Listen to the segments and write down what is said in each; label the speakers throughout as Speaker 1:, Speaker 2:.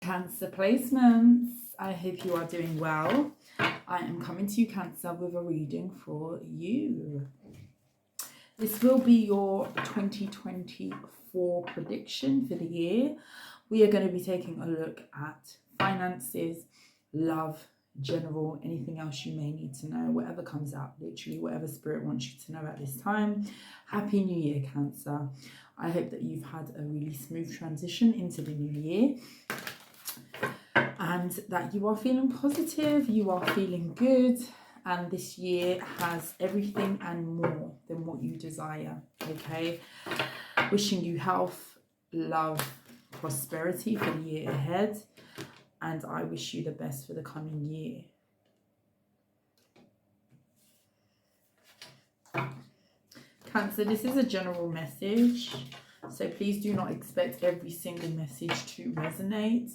Speaker 1: Cancer placements. I hope you are doing well. I am coming to you, Cancer, with a reading for you. This will be your 2024 prediction for the year. We are going to be taking a look at finances, love, general, anything else you may need to know, whatever comes out, literally whatever spirit wants you to know at this time. Happy New Year, Cancer. I hope that you've had a really smooth transition into the new year, and that you are feeling positive, you are feeling good, and this year has everything and more than what you desire, okay? Wishing you health, love, prosperity for the year ahead, and I wish you the best for the coming year. Cancer, this is a general message, so please do not expect every single message to resonate.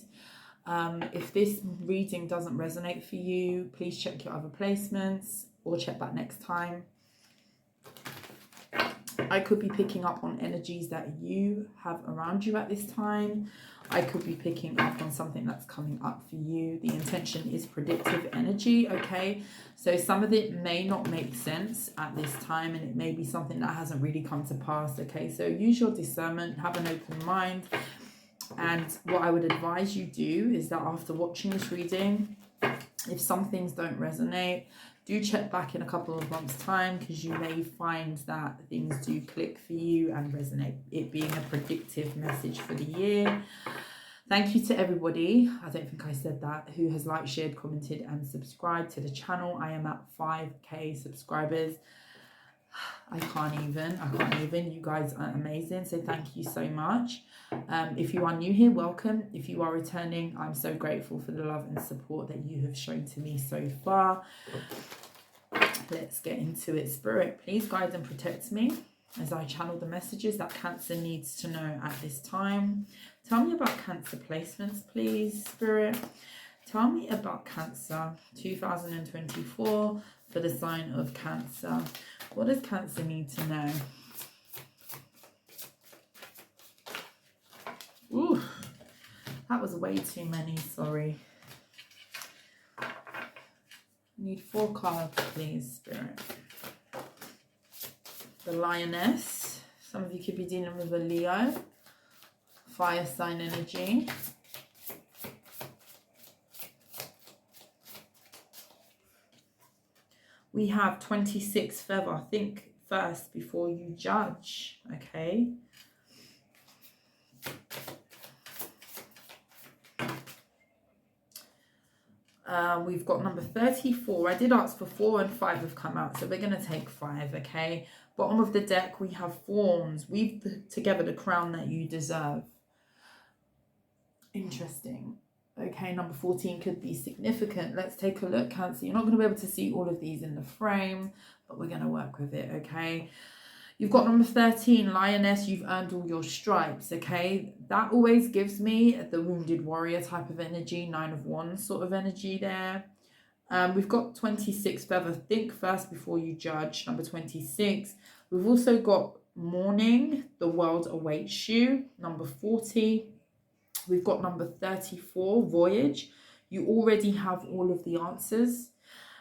Speaker 1: If this reading doesn't resonate for you, please check your other placements or check back next time. I could be picking up on energies that you have around you at this time. I could be picking up on something that's coming up for you. The intention is predictive energy, okay? So some of it may not make sense at this time, and it may be something that hasn't really come to pass, okay? So use your discernment, have an open mind. And what I would advise you do is that after watching this reading, if some things don't resonate, do check back in a couple of months' time, because you may find that things do click for you and resonate, it being a predictive message for the year. Thank you to everybody, I don't think I said that, who has liked, shared, commented and subscribed to the channel. I am at 5k subscribers. I can't even. You guys are amazing, so thank you so much. If you are new here, welcome. If you are returning, I'm so grateful for the love and support that you have shown to me so far. Let's get into it. Spirit, please guide and protect me as I channel the messages that Cancer needs to know at this time. Tell me about Cancer placements, please, Spirit. Tell me about Cancer 2024 for the sign of Cancer. What does Cancer need to know? Ooh, that was way too many, sorry. Need 4 cards, please, Spirit. The Lioness. Some of you could be dealing with a Leo. Fire sign energy. We have 26 feather. Think first before you judge, okay? We've got number 34. I did ask for 4 and 5 have come out, so we're going to take 5, okay? Bottom of the deck, we have forms. Weave together the crown that you deserve. Interesting. Okay, number 14 could be significant. Let's take a look, Cancer. You're not going to be able to see all of these in the frame, but we're going to work with it, okay? You've got number 13, Lioness. You've earned all your stripes, okay? That always gives me the wounded warrior type of energy, 9 of Wands sort of energy there. We've got 26, feather. Think first before you judge, number 26. We've also got mourning. The world awaits you, number 40. We've got number 34, voyage. You already have all of the answers.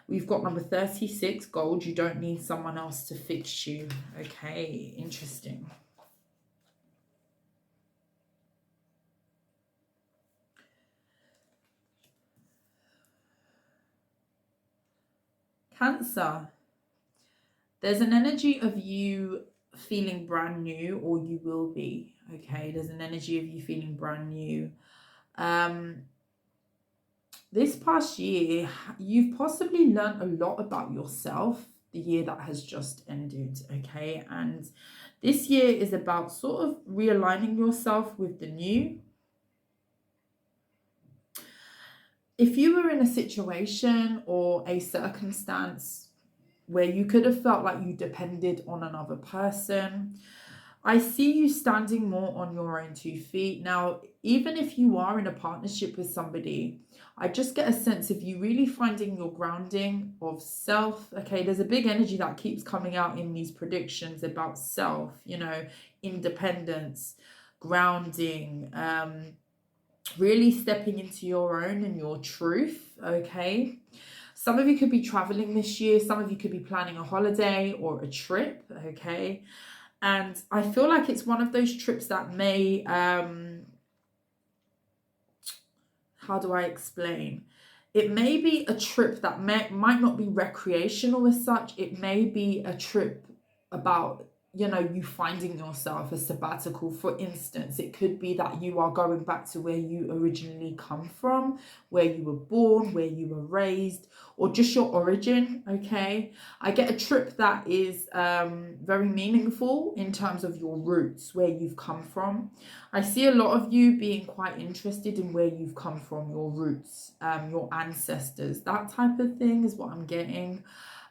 Speaker 1: We've got number 36, gold. You don't need someone else to fix you. Okay, interesting. Cancer. There's an energy of you feeling brand new, or you will be. Okay, there's an energy of you feeling brand new. This past year, you've possibly learned a lot about yourself, the year that has just ended, okay? And this year is about sort of realigning yourself with the new. If you were in a situation or a circumstance where you could have felt like you depended on another person, I see you standing more on your own 2 feet. Now, even if you are in a partnership with somebody, I just get a sense of you really finding your grounding of self. Okay, there's a big energy that keeps coming out in these predictions about self, you know, independence, grounding, really stepping into your own and your truth, okay? Some of you could be traveling this year. Some of you could be planning a holiday or a trip, okay? And I feel like it's one of those trips that may, how do I explain? It may be a trip that might not be recreational as such. It may be a trip about, you know, you finding yourself, a sabbatical. For instance, it could be that you are going back to where you originally come from, where you were born, where you were raised, or just your origin, okay? I get a trip that is very meaningful in terms of your roots, where you've come from. I see a lot of you being quite interested in where you've come from, your roots, your ancestors, that type of thing is what I'm getting.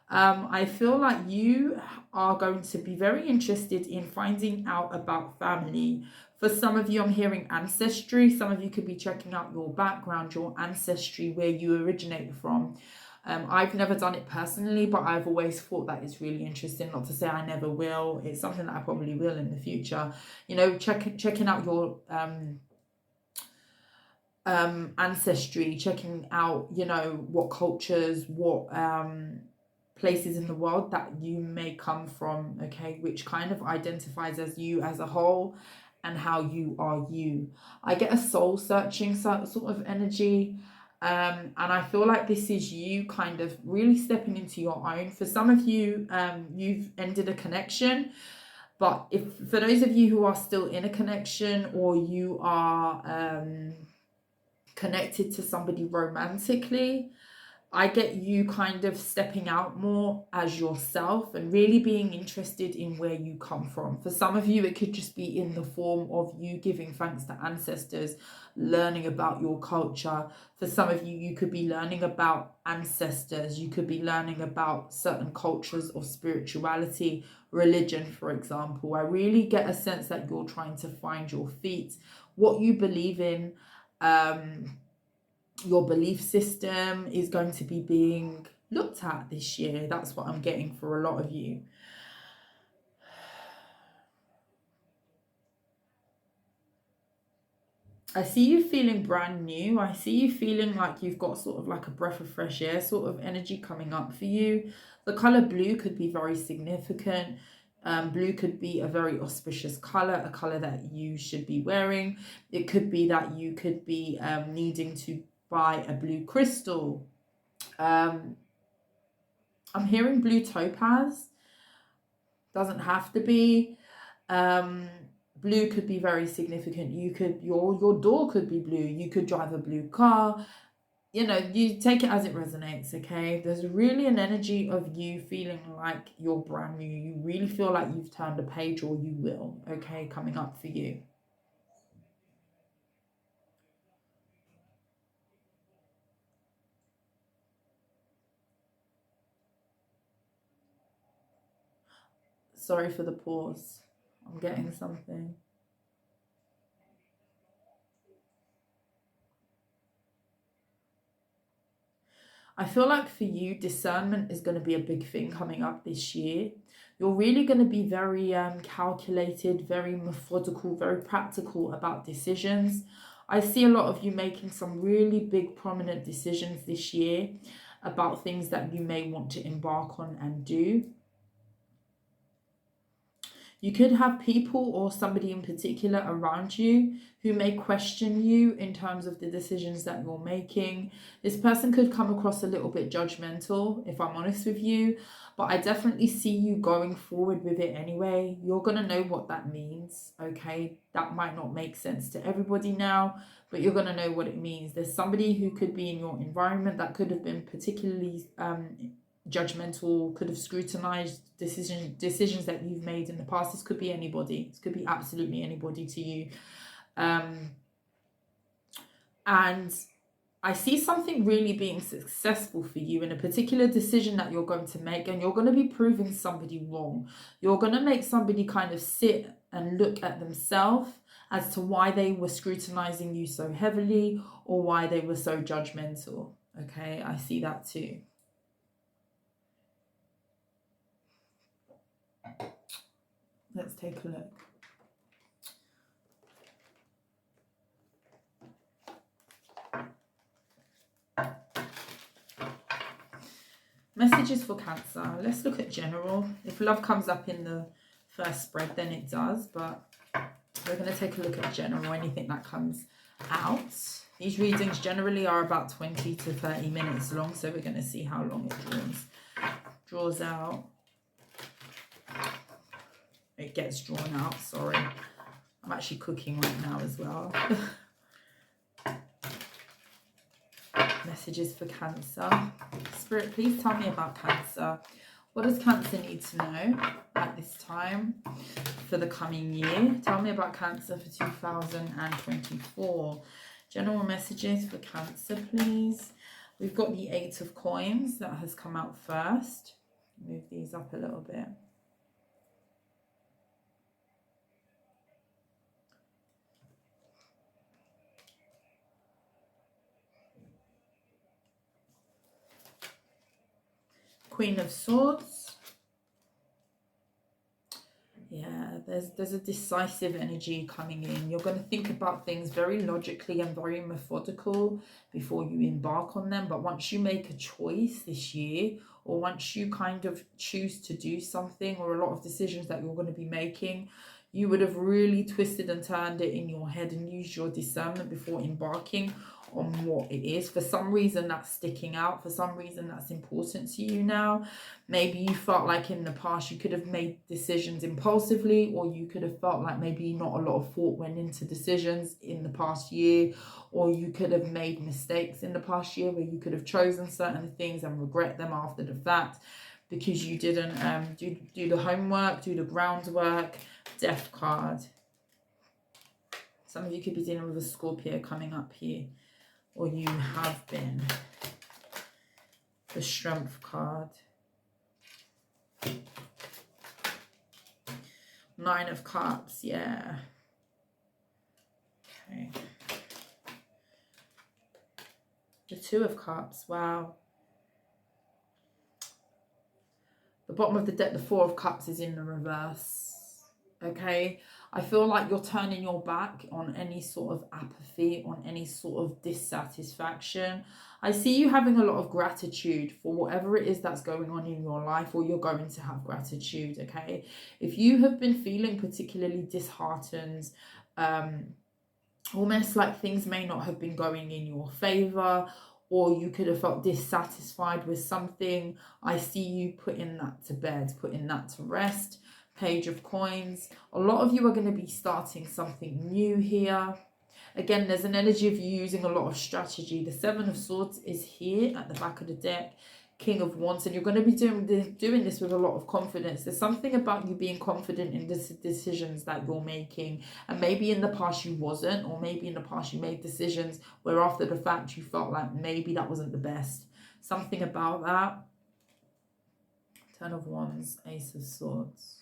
Speaker 1: I feel like you are going to be very interested in finding out about family. For some of you, I'm hearing ancestry. Some of you could be checking out your background, your ancestry, where you originate from. I've never done it personally, but I've always thought that it's really interesting. Not to say I never will. It's something that I probably will in the future. You know, checking out your ancestry, checking out, you know, what cultures, what places in the world that you may come from, okay, which kind of identifies as you as a whole and how you are you. I get a soul searching sort of energy. And I feel like this is you kind of really stepping into your own. For some of you, you've ended a connection. But if for those of you who are still in a connection, or you are connected to somebody romantically, I get you kind of stepping out more as yourself and really being interested in where you come from. For some of you, it could just be in the form of you giving thanks to ancestors, learning about your culture. For some of you, you could be learning about ancestors. You could be learning about certain cultures of spirituality, religion, for example. I really get a sense that you're trying to find your feet, what you believe in. Your belief system is going to be being looked at this year. That's what I'm getting for a lot of you. I see you feeling brand new. I see you feeling like you've got sort of like a breath of fresh air sort of energy coming up for you. The color blue could be very significant. Blue could be a very auspicious color, a color that you should be wearing. It could be that you could be needing to buy a blue crystal. I'm hearing blue topaz. Doesn't have to be. Blue could be very significant. You could your door could be blue. You could drive a blue car. You know, you take it as it resonates, okay? There's really an energy of you feeling like you're brand new. You really feel like you've turned a page, or you will, okay, coming up for you. Sorry for the pause. I'm getting something. I feel like for you, discernment is going to be a big thing coming up this year. You're really going to be very calculated, very methodical, very practical about decisions. I see a lot of you making some really big, prominent decisions this year about things that you may want to embark on and do. You could have people or somebody in particular around you who may question you in terms of the decisions that you're making. This person could come across a little bit judgmental, if I'm honest with you, but I definitely see you going forward with it anyway. You're going to know what that means, okay? That might not make sense to everybody now, but you're going to know what it means. There's somebody who could be in your environment that could have been particularly judgmental, could have scrutinized decisions that you've made in the past. This could be anybody. This could be absolutely anybody to you. And I see something really being successful for you in a particular decision that you're going to make, and you're going to be proving somebody wrong. You're going to make somebody kind of sit and look at themselves as to why they were scrutinizing you so heavily, or why they were so judgmental. Okay, I see that too. Let's take a look. Messages for Cancer. Let's look at general. If love comes up in the first spread, then it does. But we're going to take a look at general, anything that comes out. These readings generally are about 20 to 30 minutes long. So we're going to see how long it draws out. It gets drawn out, sorry. I'm actually cooking right now as well. Messages for Cancer. Spirit, please tell me about Cancer. What does Cancer need to know at this time for the coming year? Tell me about Cancer for 2024. General messages for Cancer, please. We've got the 8 of Coins that has come out first. Move these up a little bit. Queen of Swords. Yeah, there's a decisive energy coming in. You're going to think about things very logically and very methodical before you embark on them. But once you make a choice this year, or once you kind of choose to do something, or a lot of decisions that you're going to be making, you would have really twisted and turned it in your head and used your discernment before embarking on what it is. For some reason that's sticking out, for some reason that's important to you now. Maybe you felt like in the past you could have made decisions impulsively, or you could have felt like maybe not a lot of thought went into decisions in the past year, or you could have made mistakes in the past year where you could have chosen certain things and regret them after the fact because you didn't do the homework, do the groundwork. Death card. Some of you could be dealing with a Scorpio coming up here, or you have been. The Strength card. 9 of Cups, yeah. Okay. The 2 of Cups, wow. The bottom of the deck, the 4 of Cups is in the reverse. Okay, I feel like you're turning your back on any sort of apathy, on any sort of dissatisfaction. I see you having a lot of gratitude for whatever it is that's going on in your life, or you're going to have gratitude, okay? If you have been feeling particularly disheartened, almost like things may not have been going in your favor, or you could have felt dissatisfied with something, I see you putting that to bed, putting that to rest. Page of Coins. A lot of you are going to be starting something new here. Again, there's an energy of you using a lot of strategy. The 7 of Swords is here at the back of the deck. King of Wands. And you're going to be doing this with a lot of confidence. There's something about you being confident in the decisions that you're making. And maybe in the past you wasn't. Or maybe in the past you made decisions where after the fact you felt like maybe that wasn't the best. Something about that. 10 of Wands. Ace of Swords.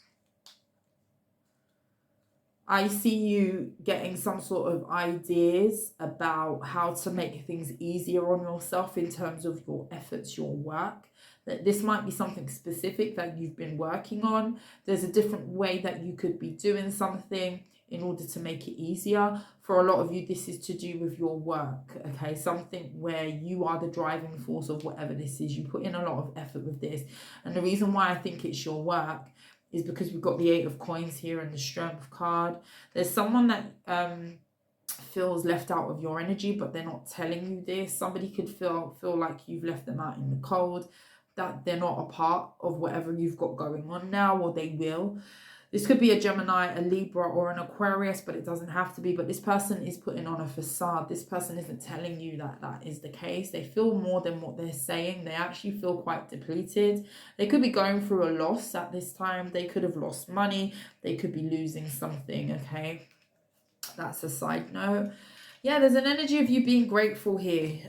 Speaker 1: I see you getting some sort of ideas about how to make things easier on yourself in terms of your efforts, your work. That this might be something specific that you've been working on. There's a different way that you could be doing something in order to make it easier. For a lot of you, this is to do with your work, okay? Something where you are the driving force of whatever this is. You put in a lot of effort with this. And the reason why I think it's your work is because we've got the 8 of Coins here and the Strength card. There's someone that feels left out of your energy, but they're not telling you this. Somebody could feel like you've left them out in the cold, that they're not a part of whatever you've got going on now, or they will. This could be a Gemini, a Libra, or an Aquarius, but it doesn't have to be. But this person is putting on a facade. This person isn't telling you that that is the case. They feel more than what they're saying. They actually feel quite depleted. They could be going through a loss at this time. They could have lost money. They could be losing something, okay? That's a side note. Yeah, there's an energy of you being grateful here,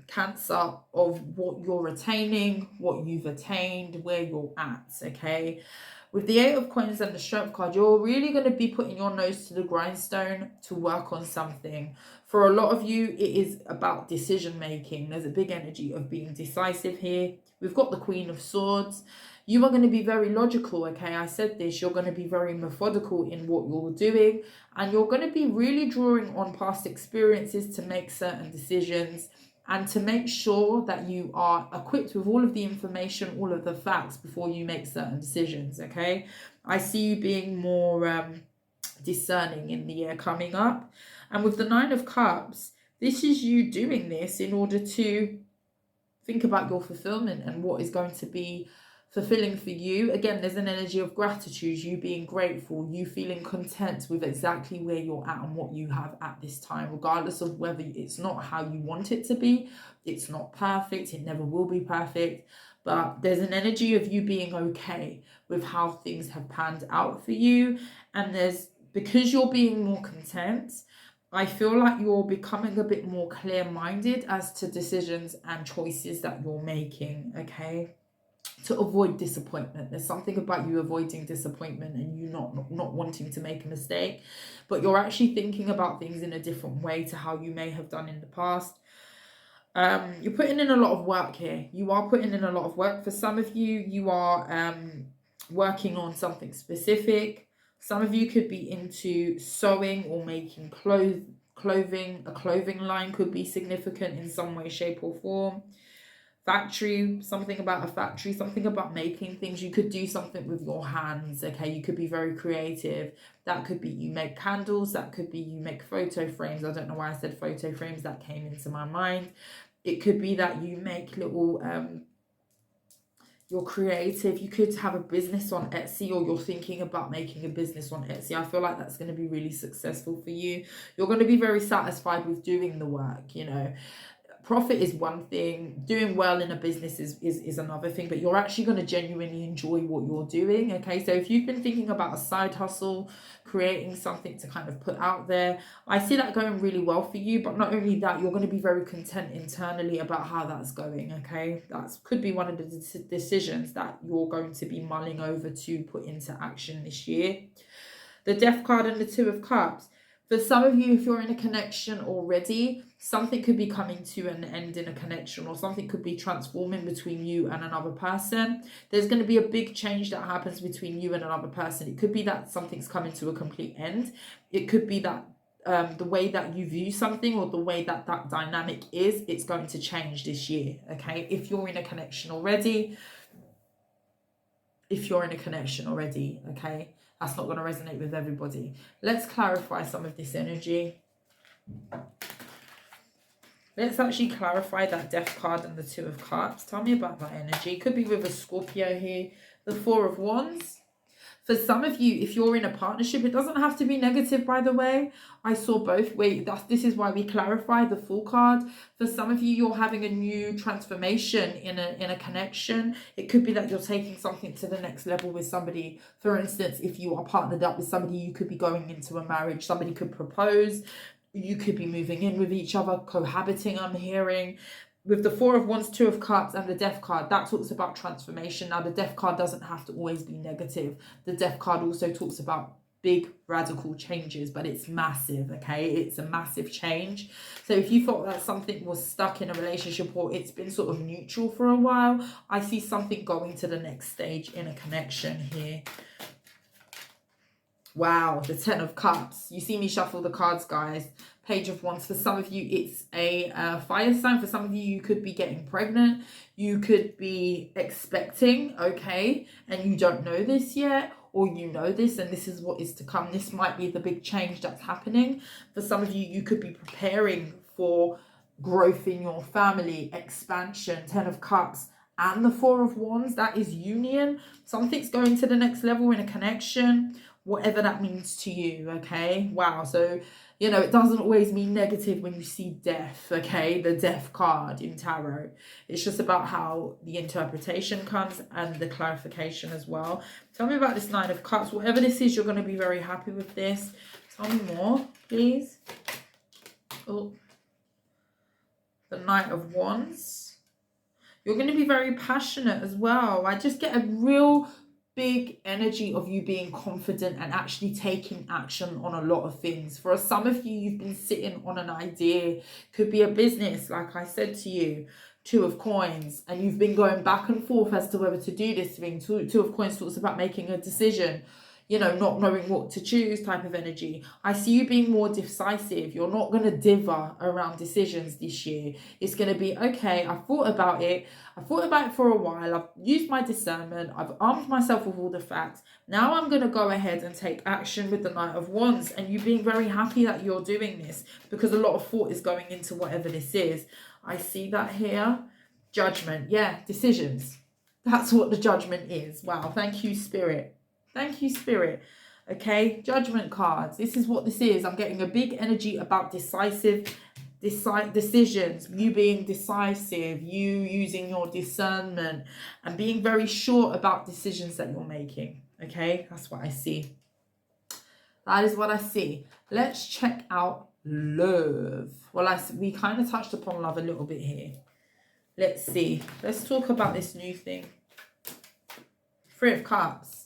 Speaker 1: Cancer, of what you're retaining, what you've attained, where you're at, okay? With the 8 of Coins and the Strength card, you're really going to be putting your nose to the grindstone to work on something. For a lot of you, it is about decision making. There's a big energy of being decisive here. We've got the Queen of Swords. You are going to be very logical, okay? I said this. You're going to be very methodical in what you're doing. And you're going to be really drawing on past experiences to make certain decisions. and to make sure that you are equipped with all of the information, all of the facts before you make certain decisions, okay? I see you being more discerning in the year coming up. And with the Nine of Cups, this is you doing this in order to think about your fulfillment and what is going to be fulfilling for you. Again, there's an energy of gratitude, you being grateful, you feeling content with exactly where you're at and what you have at this time, regardless of whether it's not how you want it to be, it's not perfect, it never will be perfect, but there's an energy of you being okay with how things have panned out for you. And because you're being more content, I feel like you're becoming a bit more clear-minded as to decisions and choices that you're making, okay? To avoid disappointment. There's something about you avoiding disappointment and you not wanting to make a mistake, but you're actually thinking about things in a different way to how you may have done in the past. You're putting in a lot of work here. You are putting in a lot of work. For some of you, you are working on something specific. Some of you could be into sewing or making clothing. A clothing line could be significant in some way, shape, or form. Factory, something about a factory, something about making things. You could do something with your hands, okay? You could be very creative. That could be you make candles. That could be you make photo frames. I don't know why I said photo frames. That came into my mind. It could be that you make little you're creative. You could have a business on Etsy, or you're thinking about making a business on Etsy. I feel like that's going to be really successful for you. You're going to be very satisfied with doing the work, you know. Profit is one thing, doing well in a business is another thing, but you're actually going to genuinely enjoy what you're doing, okay? So if you've been thinking about a side hustle, creating something to kind of put out there, I see that going really well for you. But not only that, you're going to be very content internally about how that's going, okay? That could be one of the decisions that you're going to be mulling over to put into action this year. The Death card and the Two of Cups. For some of you, if you're in a connection already, something could be coming to an end in a connection, or something could be transforming between you and another person. There's going to be a big change that happens between you and another person. It could be that something's coming to a complete end. It could be that the way that you view something, or the way that that dynamic is, it's going to change this year, okay? If you're in a connection already, okay? That's not going to resonate with everybody. Let's clarify some of this energy. Let's actually clarify that Death card and the Two of Cups. Tell me about that energy. Could be with a Scorpio here. The Four of Wands. For some of you, if you're in a partnership, it doesn't have to be negative, by the way. I saw both ways. This is why we clarify the Fool card. For some of you, you're having a new transformation in a connection. It could be that you're taking something to the next level with somebody. For instance, if you are partnered up with somebody, you could be going into a marriage. Somebody could propose. You could be moving in with each other, cohabiting, I'm hearing. With the Four of Wands, Two of Cups, and the Death card, that talks about transformation. Now, the Death card doesn't have to always be negative. The Death card also talks about big, radical changes, but it's massive, okay? It's a massive change. So if you thought that something was stuck in a relationship, or it's been sort of neutral for a while, I see something going to the next stage in a connection here. Wow, the Ten of Cups. You see me shuffle the cards, guys. Page of Wands. For some of you, it's a fire sign. For some of you, you could be getting pregnant. You could be expecting, okay? And you don't know this yet, or you know this and this is what is to come. This might be the big change that's happening. For some of you, you could be preparing for growth in your family, expansion. Ten of Cups and the Four of Wands. That is union. Something's going to the next level in a connection, whatever that means to you, okay? Wow. So, you know, it doesn't always mean negative when you see death, okay? The Death card in tarot. It's just about how the interpretation comes and the clarification as well. Tell me about this Nine of Cups. Whatever this is, you're going to be very happy with this. Tell me more, please. Oh, the Knight of Wands. You're going to be very passionate as well. I just get a real big energy of you being confident and actually taking action on a lot of things. For some of you, you've been sitting on an idea. Could be a business, like I said to you. Two of Coins, and you've been going back and forth as to whether to do this thing. Two of Coins talks about making a decision. you know, not knowing what to choose type of energy. I see you being more decisive. You're not going to dither around decisions this year. It's going to be, okay, I thought about it. I thought about it for a while. I've used my discernment. I've armed myself with all the facts. Now I'm going to go ahead and take action with the Knight of Wands. And you being very happy that you're doing this, because a lot of thought is going into whatever this is. I see that here. Judgment. Yeah, decisions. That's what the Judgment is. Wow. Thank you, Spirit. Thank you, Spirit. Okay, Judgment cards. This is what this is. I'm getting a big energy about decisions. You being decisive. You using your discernment. And being very sure about decisions that you're making. Okay, that's what I see. That is what I see. Let's check out love. Well, we kind of touched upon love a little bit here. Let's see. Let's talk about this new thing. Three of Cups.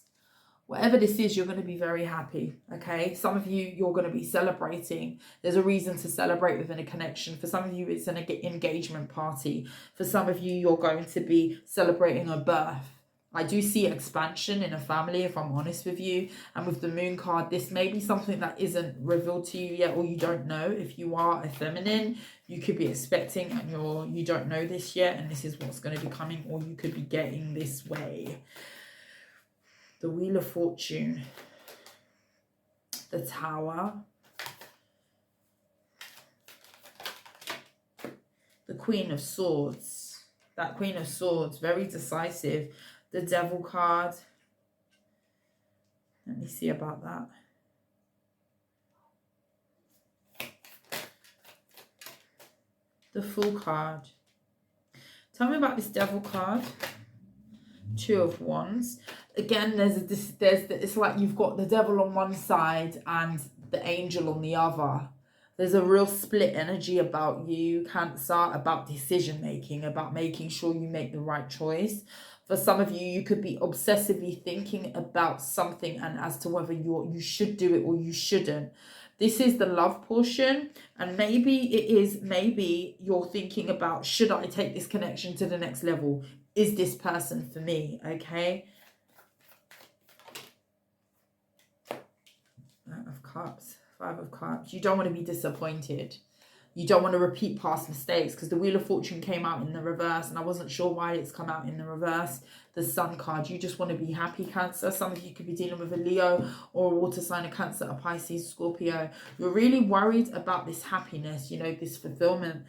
Speaker 1: Whatever this is, you're going to be very happy, okay? Some of you, you're going to be celebrating. There's a reason to celebrate within a connection. For some of you, it's an engagement party. For some of you, you're going to be celebrating a birth. I do see expansion in a family, if I'm honest with you. And with the Moon card, this may be something that isn't revealed to you yet, or you don't know. If you are a feminine, you could be expecting and you don't know this yet, and this is what's going to be coming, or you could be getting this way. The Wheel of Fortune, the Tower, the Queen of Swords. That Queen of Swords, very decisive. The Devil card. Let me see about that. The Fool card. Tell me about this Devil card. Two of Wands. Again, it's like you've got the Devil on one side and the Angel on the other. There's a real split energy about you, Cancer, about decision making, about making sure you make the right choice. For some of you, you could be obsessively thinking about something and as to whether you should do it or you shouldn't. This is the love portion, and maybe you're thinking about, should I take this connection to the next level? Is this person for me? Okay. Of Cups, Five of Cups. You don't want to be disappointed. You don't want to repeat past mistakes, because the Wheel of Fortune came out in the reverse, and I wasn't sure why it's come out in the reverse. The Sun card. You just want to be happy, Cancer. Some of you could be dealing with a Leo or a water sign, a Cancer, a Pisces, Scorpio. You're really worried about this happiness, you know, this fulfillment.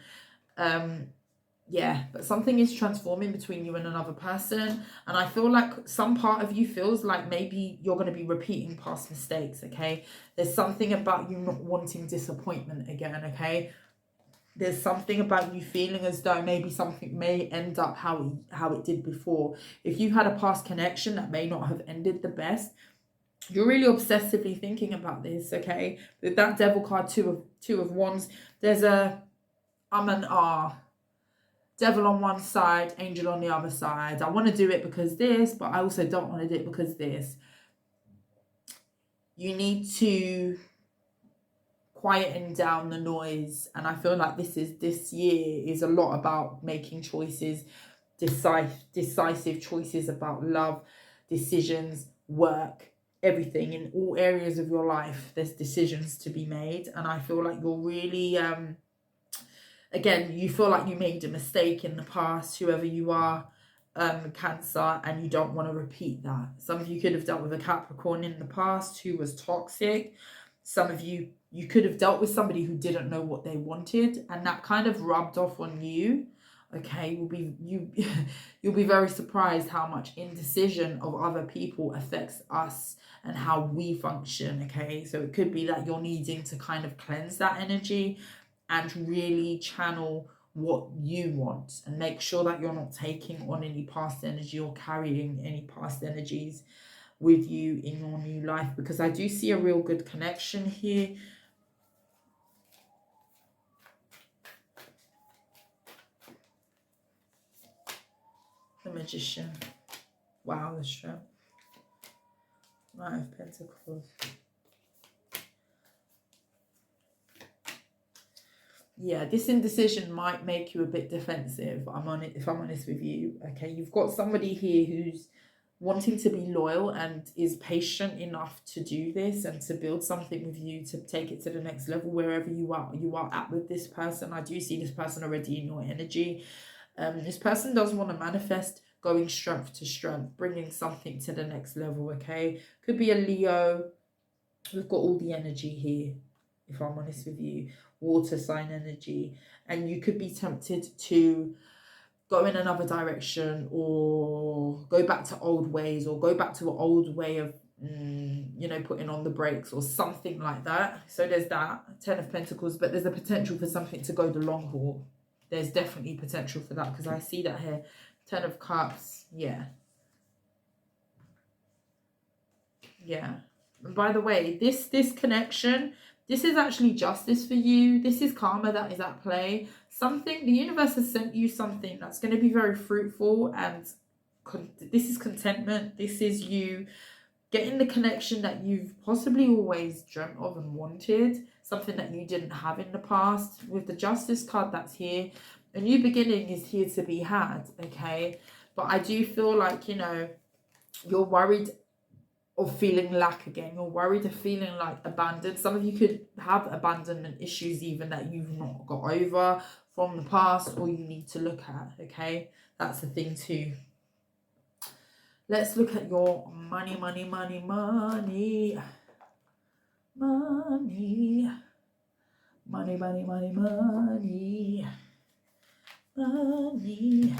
Speaker 1: Yeah, but something is transforming between you and another person. And I feel like some part of you feels like maybe you're going to be repeating past mistakes, okay? There's something about you not wanting disappointment again, okay? There's something about you feeling as though maybe something may end up how it did before. If you had a past connection that may not have ended the best, you're really obsessively thinking about this, okay? With that Devil card, two of Wands, there's a and ah. Devil on one side, Angel on the other side. I want to do it because this, but I also don't want to do it because this. You need to quieten down the noise. And I feel like this year is a lot about making choices, decisive choices about love, decisions, work, everything. In all areas of your life, there's decisions to be made. And I feel like you're really... Again, you feel like you made a mistake in the past, whoever you are, Cancer, and you don't want to repeat that. Some of you could have dealt with a Capricorn in the past who was toxic. Some of you could have dealt with somebody who didn't know what they wanted, and that kind of rubbed off on you. Okay, you'll be very surprised how much indecision of other people affects us and how we function. Okay, so it could be that you're needing to kind of cleanse that energy and really channel what you want, and make sure that you're not taking on any past energy or carrying any past energies with you in your new life, because I do see a real good connection here. The Magician. Wow, the Strength. Knight of Pentacles. Yeah, this indecision might make you a bit defensive. If I'm honest with you. Okay, you've got somebody here who's wanting to be loyal and is patient enough to do this and to build something with you, to take it to the next level wherever you are at with this person. I do see this person already in your energy. This person does want to manifest going strength to strength, bringing something to the next level, okay? Could be a Leo. We've got all the energy here, if I'm honest with you. Water sign energy. And you could be tempted to go in another direction, or go back to old ways, or go back to an old way of you know, putting on the brakes or something like that. So there's that 10 of Pentacles, but there's a potential for something to go the long haul. There's definitely potential for that, because I see that here. 10 of Cups. Yeah. And by the way, this connection, this is actually justice for you. This is karma that is at play. Something, the universe has sent you something that's going to be very fruitful, and this is contentment. This is you getting the connection that you've possibly always dreamt of and wanted, something that you didn't have in the past. With the Justice card that's here, a new beginning is here to be had, okay? But I do feel like, you know, you're worried of feeling lack again. You're worried of feeling like abandoned. Some of you could have abandonment issues even that you've not got over from the past, or you need to look at, okay? That's the thing too. Let's look at your money, money, money, money. Money. Money, money, money, money. Money.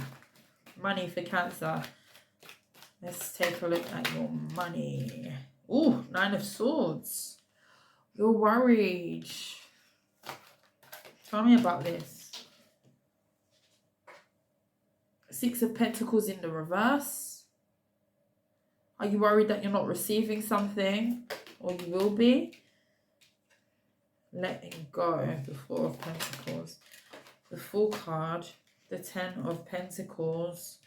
Speaker 1: Money for Cancer. Let's take a look at your money. Oh, 9 of Swords. You're worried. Tell me about this. 6 of Pentacles in the reverse. Are you worried that you're not receiving something? Or you will be? Letting go. The 4 of Pentacles. The Fool card. The 10 of Pentacles.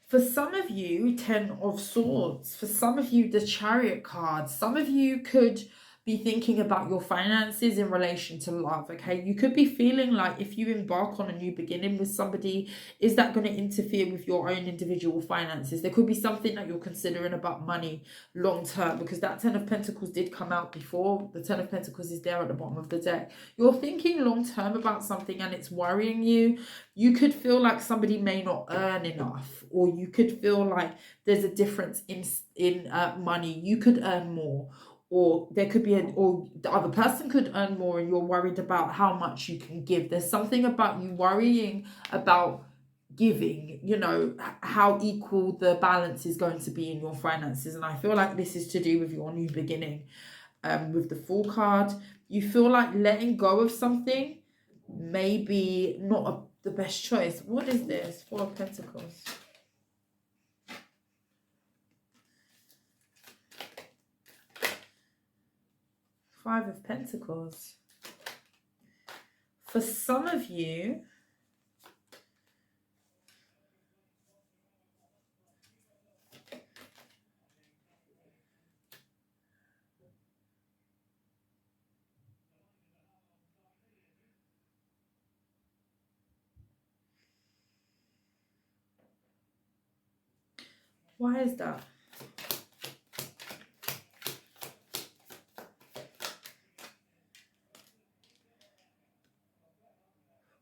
Speaker 1: For some of you, 10 of Swords. For some of you, the Chariot card. Some of you could be thinking about your finances in relation to love, okay? You could be feeling like if you embark on a new beginning with somebody, is that going to interfere with your own individual finances? There could be something that you're considering about money long term, because that 10 of Pentacles did come out before. The 10 of Pentacles is there at the bottom of the deck. You're thinking long term about something and it's worrying you. You could feel like somebody may not earn enough, or you could feel like there's a difference in money. You could earn more. Or there could be or the other person could earn more, and you're worried about how much you can give. There's something about you worrying about giving, you know, how equal the balance is going to be in your finances. And I feel like this is to do with your new beginning. With the Fool card, you feel like letting go of something may be not the best choice. What is this? 4 of Pentacles. 5 of Pentacles. For some of you, why is that?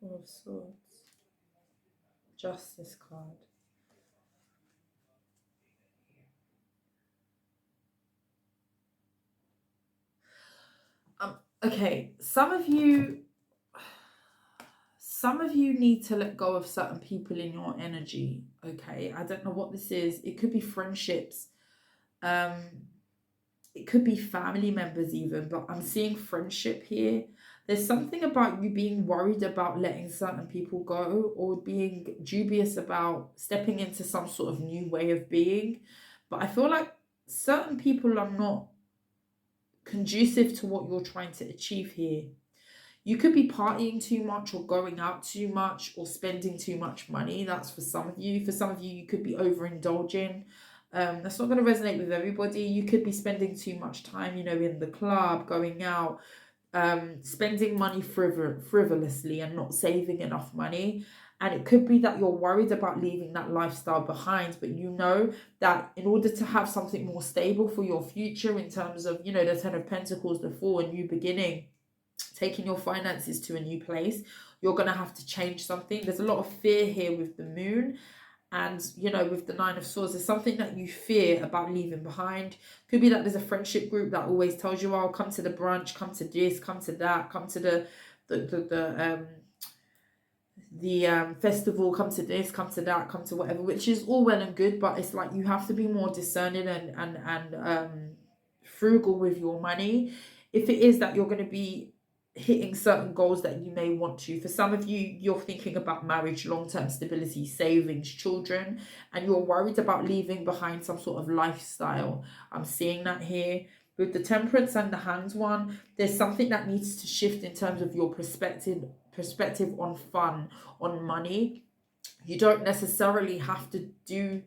Speaker 1: 4 of Swords. Justice card. Okay, some of you need to let go of certain people in your energy, okay? I don't know what this is. It could be friendships. It could be family members even, but I'm seeing friendship here. There's something about you being worried about letting certain people go, or being dubious about stepping into some sort of new way of being. But I feel like certain people are not conducive to what you're trying to achieve here. You could be partying too much, or going out too much, or spending too much money. That's for some of you. For some of you, you could be overindulging. That's not going to resonate with everybody. You could be spending too much time, you know, in the club, going out, spending money frivolously and not saving enough money. And it could be that you're worried about leaving that lifestyle behind, but you know that in order to have something more stable for your future, in terms of, you know, the Ten of Pentacles, the Fool, a new beginning, taking your finances to a new place, you're going to have to change something. There's a lot of fear here with the Moon. And, you know, with the Nine of Swords, there's something that you fear about leaving behind. Could be that there's a friendship group that always tells you, oh, come to the brunch, come to this, come to that, come to the festival, come to this, come to that, come to whatever, which is all well and good, but it's like you have to be more discerning and frugal with your money. If it is that you're going to be hitting certain goals that you may want to. For some of you, you're thinking about marriage, long-term stability, savings, children, and you're worried about leaving behind some sort of lifestyle. I'm seeing that here. With the Temperance and the Hands one, there's something that needs to shift in terms of your perspective on fun, on money. You don't necessarily have to do,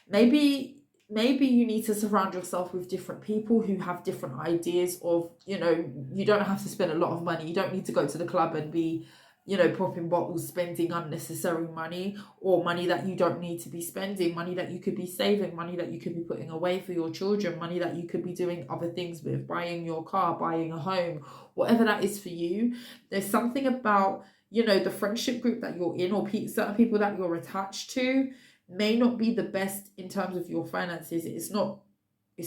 Speaker 1: maybe you need to surround yourself with different people who have different ideas of, you know, you don't have to spend a lot of money. You don't need to go to the club and be, you know, popping bottles, spending unnecessary money, or money that you don't need to be spending, money that you could be saving, money that you could be putting away for your children, money that you could be doing other things with, buying your car, buying a home, whatever that is for you. There's something about, you know, the friendship group that you're in, or certain people that you're attached to may not be the best in terms of your finances. It's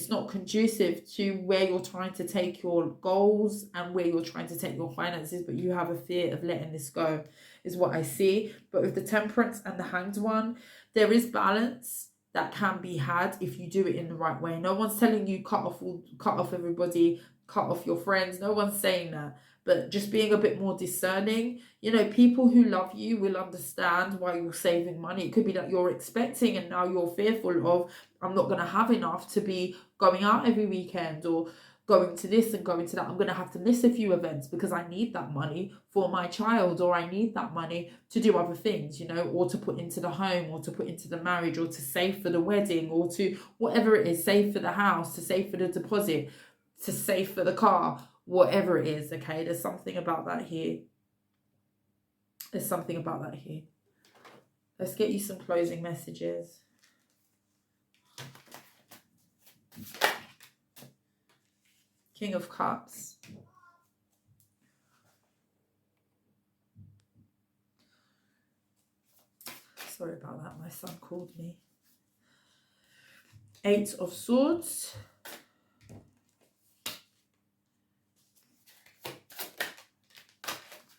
Speaker 1: not conducive to where you're trying to take your goals and where you're trying to take your finances, but you have a fear of letting this go, is what I see. But with the Temperance and the Hanged one, there is balance that can be had if you do it in the right way. No one's telling you cut off everybody, cut off your friends. No one's saying that. But just being a bit more discerning, you know, people who love you will understand why you're saving money. It could be that you're expecting and now you're fearful of, I'm not going to have enough to be going out every weekend, or going to this and going to that. I'm going to have to miss a few events because I need that money for my child, or I need that money to do other things, you know, or to put into the home, or to put into the marriage, or to save for the wedding, or to whatever it is, save for the house, to save for the deposit, to save for the car, whatever it is. Okay, there's something about that here. There's something about that here. Let's get you some closing messages. King of Cups. Sorry about that, my son called me. Eight of Swords.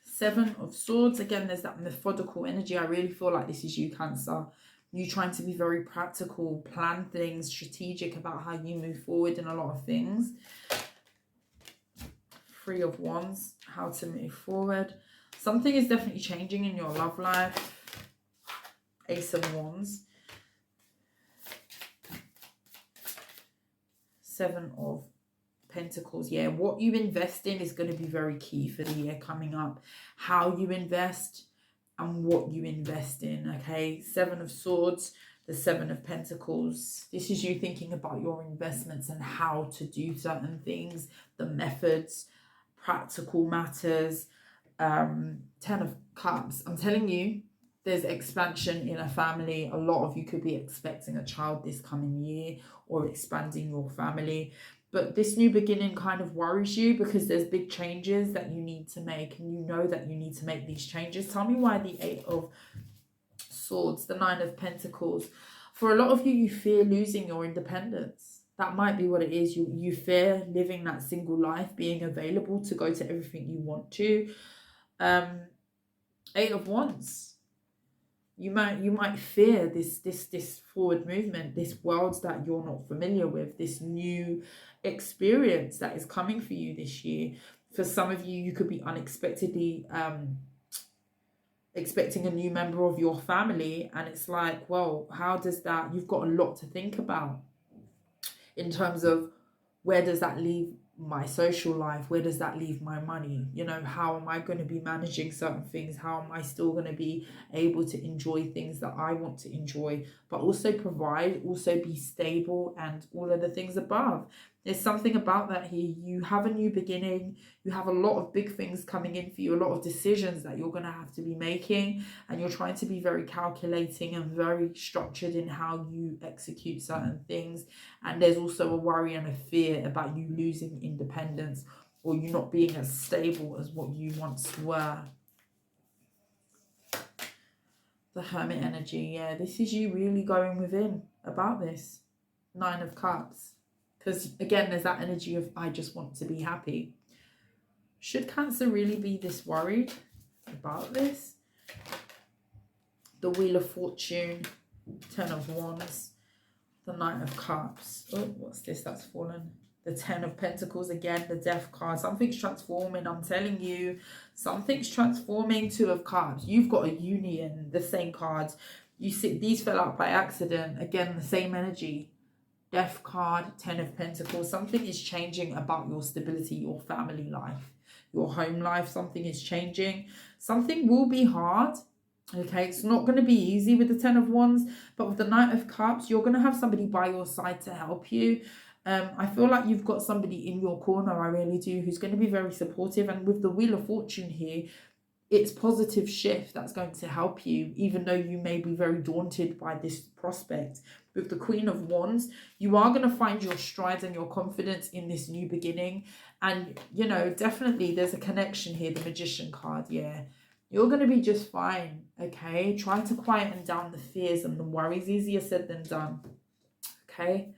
Speaker 1: Seven of Swords. Again, there's that methodical energy. I really feel like this is you, Cancer. You trying to be very practical, plan things, strategic about how you move forward in a lot of things. Three of Wands, how to move forward. Something is definitely changing in your love life. Ace of Wands. Seven of Pentacles. Yeah, what you invest in is going to be very key for the year coming up. How you invest and what you invest in. Okay, Seven of Swords, the Seven of Pentacles. This is you thinking about your investments and how to do certain things, the methods, practical matters. Ten of Cups. I'm telling you, there's expansion in a family. A lot of you could be expecting a child this coming year, or expanding your family. But this new beginning kind of worries you because there's big changes that you need to make, and you know that you need to make these changes. Tell me why the Eight of Swords, the Nine of Pentacles. For a lot of you, you fear losing your independence. That might be what it is. You fear living that single life, being available to go to everything you want to. Eight of Wands. You might fear this forward movement, this world that you're not familiar with, this new experience that is coming for you this year. For some of you, you could be unexpectedly expecting a new member of your family, and it's like, well, how does that, you've got a lot to think about in terms of where does that leave my social life, where does that leave my money, you know, how am I going to be managing certain things, how am I still going to be able to enjoy things that I want to enjoy, but also provide, also be stable, and all of the things above. There's something about that here. You have a new beginning. You have a lot of big things coming in for you, a lot of decisions that you're going to have to be making. And you're trying to be very calculating and very structured in how you execute certain things. And there's also a worry and a fear about you losing independence or you not being as stable as what you once were. The Hermit energy, yeah. This is you really going within about this. 9 of Cups. Because, again, there's that energy of, I just want to be happy. Should Cancer really be this worried about this? The Wheel of Fortune, 10 of Wands, the Knight of Cups. Oh, what's this that's fallen? The 10 of Pentacles, again, the Death card. Something's transforming, I'm telling you. Something's transforming. 2 of Cups. You've got a union, the same cards. You see, these fell out by accident. Again, the same energy. Death card, 10 of Pentacles. Something is changing about your stability, your family life, your home life. Something is changing. Something will be hard. Okay, it's not going to be easy with the 10 of Wands, but with the Knight of Cups, you're going to have somebody by your side to help you. I feel like you've got somebody in your corner, I really do, who's going to be very supportive. And with the Wheel of Fortune here, it's positive shift that's going to help you, even though you may be very daunted by this prospect. With the Queen of Wands, you are going to find your stride and your confidence in this new beginning. And, you know, definitely there's a connection here, the Magician card, yeah. You're going to be just fine, okay? Try to quieten down the fears and the worries. Easier said than done, okay?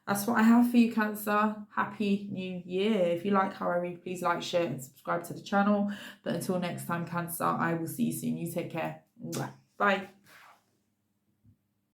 Speaker 1: That's what I have for you, Cancer. Happy New Year. If you like how I read, please like, share, and subscribe to the channel. But until next time, Cancer, I will see you soon. You take care. Bye.